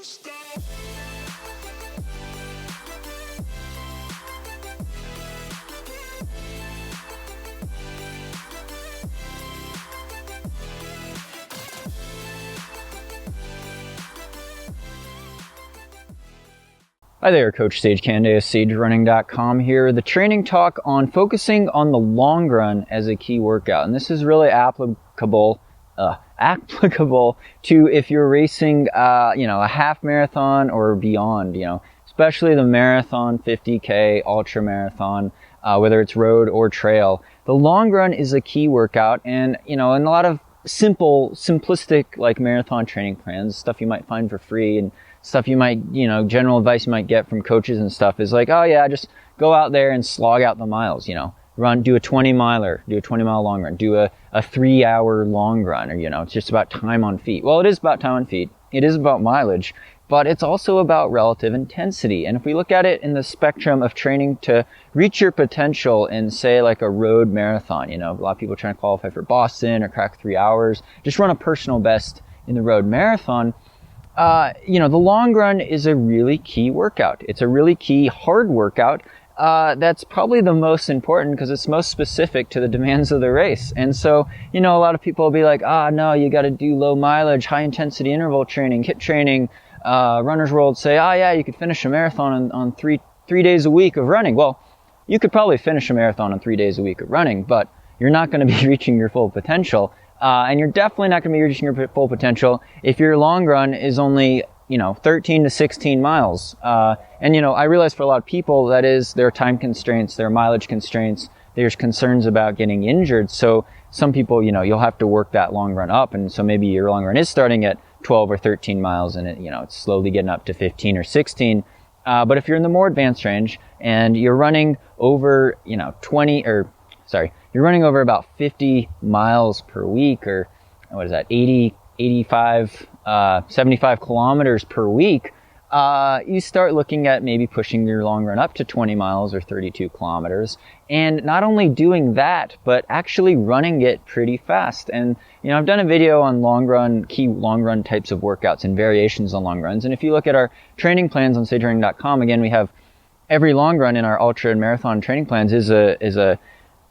Hi there, Coach Sage Candace, SageRunning.com here. The training talk on focusing on the long run as a key workout. And this is really applicable to if you're racing, a half marathon or beyond, especially the marathon, 50K, ultra marathon, whether it's road or trail. The long run is a key workout, and, in a lot of simplistic, like marathon training plans, stuff you might find for free and stuff you might, general advice you might get from coaches and stuff is like, oh yeah, just go out there and slog out the miles, do a 20 miler, do a 20-mile long run, do a 3-hour long run, or, it's just about time on feet. Well, it is about time on feet. It is about mileage, but it's also about relative intensity. And if we look at it in the spectrum of training to reach your potential in, say, like a road marathon, a lot of people trying to qualify for Boston or crack 3 hours, just run a personal best in the road marathon. The long run is a really key workout. It's a really key hard workout that's probably the most important because it's most specific to the demands of the race. And so, a lot of people will be like, no, you got to do low mileage, high intensity interval training, HIIT training. Runner's World say, yeah, you could finish a marathon on three days a week of running. Well, you could probably finish a marathon on 3 days a week of running, but you're not going to be reaching your full potential. And you're definitely not going to be reaching your full potential if your long run is only, 13 to 16 miles. I realize for a lot of people that is their time constraints, their mileage constraints. There's concerns about getting injured. So some people, you'll have to work that long run up. And so maybe your long run is starting at 12 or 13 miles and it's slowly getting up to 15 or 16. But if you're in the more advanced range and you're running over, you're running over about 50 miles per week, or 75 kilometers per week, you start looking at maybe pushing your long run up to 20 miles or 32 kilometers. And not only doing that, but actually running it pretty fast. And, I've done a video on key long run types of workouts and variations on long runs. And if you look at our training plans on SageRunning.com, again, we have every long run in our ultra and marathon training plans is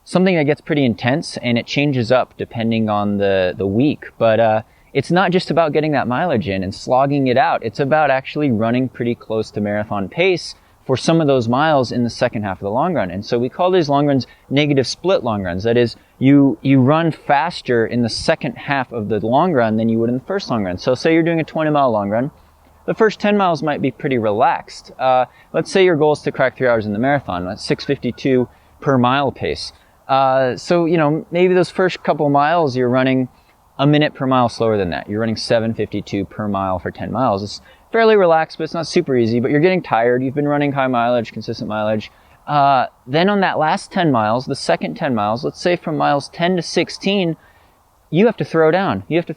something that gets pretty intense, and it changes up depending on the week. But it's not just about getting that mileage in and slogging it out. It's about actually running pretty close to marathon pace for some of those miles in the second half of the long run. And so we call these long runs negative split long runs. That is, you run faster in the second half of the long run than you would in the first long run. So say you're doing a 20-mile long run. The first 10 miles might be pretty relaxed. Let's say your goal is to crack 3 hours in the marathon. That's 6:52 per mile pace. So, maybe those first couple miles you're running a minute per mile slower than that. You're running 7:52 per mile for 10 miles. It's fairly relaxed, but it's not super easy, but you're getting tired. You've been running high mileage, consistent mileage. Then on that last 10 miles, the second 10 miles, let's say from miles 10 to 16, you have to throw down. You have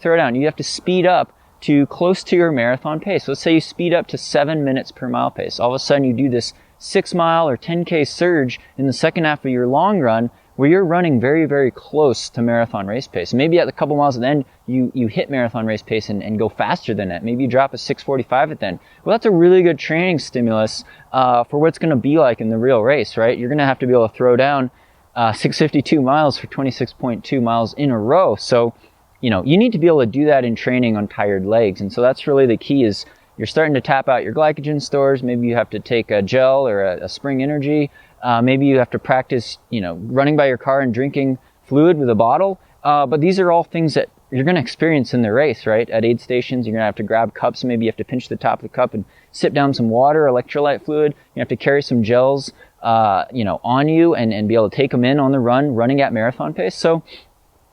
to speed up to close to your marathon pace. Let's say you speed up to 7 minutes per mile pace. All of a sudden you do this 6-mile or 10K surge in the second half of your long run, where you're running very, very close to marathon race pace. Maybe at a couple miles at the end, you hit marathon race pace and go faster than that. Maybe you drop a 6:45 at the end. Well, that's a really good training stimulus for what it's going to be like in the real race, right? You're going to have to be able to throw down 652 miles for 26.2 miles in a row. So, you need to be able to do that in training on tired legs. And so that's really the key is you're starting to tap out your glycogen stores. Maybe you have to take a gel or a Spring Energy. Maybe you have to practice, running by your car and drinking fluid with a bottle. But these are all things that you're going to experience in the race, right? At aid stations, you're going to have to grab cups. Maybe you have to pinch the top of the cup and sip down some water, electrolyte fluid. You have to carry some gels, on you and be able to take them in on the run, running at marathon pace. So,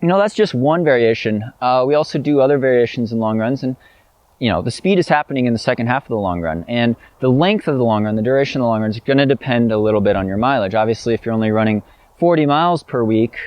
that's just one variation. We also do other variations in long runs, and the speed is happening in the second half of the long run, and the length of the long run, the duration of the long run is going to depend a little bit on your mileage. Obviously, if you're only running 40 miles per week,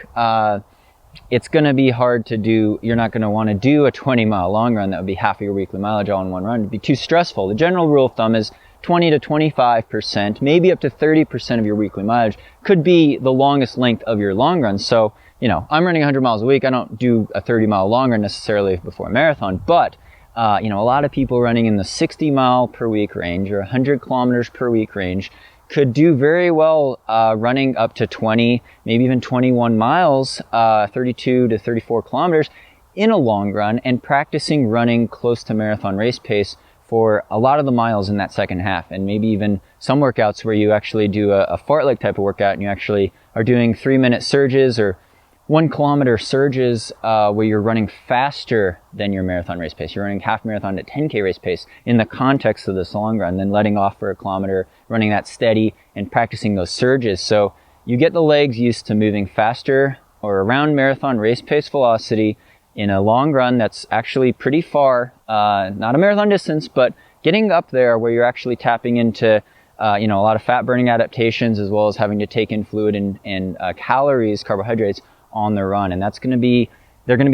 it's going to be hard to do. You're not going to want to do a 20-mile long run. That would be half of your weekly mileage all in one run. It'd be too stressful. The general rule of thumb is 20 to 25%, maybe up to 30% of your weekly mileage could be the longest length of your long run. So, I'm running 100 miles a week. I don't do a 30-mile long run necessarily before a marathon, but a lot of people running in the 60 mile per week range or 100 kilometers per week range could do very well running up to 20, maybe even 21 miles, 32 to 34 kilometers in a long run, and practicing running close to marathon race pace for a lot of the miles in that second half, and maybe even some workouts where you actually do a fartlek type of workout and you actually are doing 3-minute surges or 1 kilometer surges where you're running faster than your marathon race pace. You're running half marathon to 10K race pace in the context of this long run, then letting off for a kilometer, running that steady and practicing those surges. So you get the legs used to moving faster or around marathon race pace velocity in a long run that's actually pretty far, not a marathon distance, but getting up there where you're actually tapping into a lot of fat burning adaptations, as well as having to take in fluid and calories, carbohydrates on the run. And they're going to be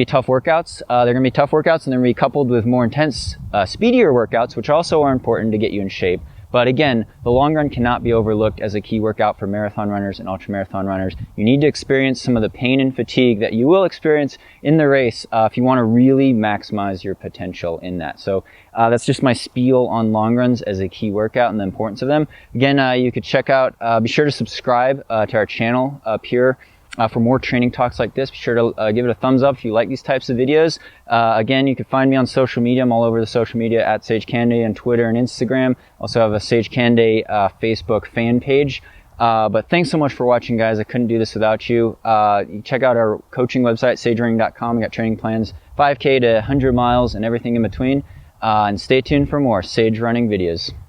tough workouts. They're going to be tough workouts, and they're going to be coupled with more intense, speedier workouts, which also are important to get you in shape. But again, the long run cannot be overlooked as a key workout for marathon runners and ultramarathon runners. You need to experience some of the pain and fatigue that you will experience in the race if you want to really maximize your potential in that. So that's just my spiel on long runs as a key workout and the importance of them. Again, you could check out, be sure to subscribe to our channel up here. For more training talks like this, be sure to give it a thumbs up if you like these types of videos. Again, you can find me on social media. I'm all over the social media at Sage Cande on Twitter and Instagram. Also have a Sage Cande Facebook fan page. But thanks so much for watching, guys. I couldn't do this without you. You check out our coaching website, sagerunning.com. We got training plans, 5K to 100 miles and everything in between. And stay tuned for more Sage running videos.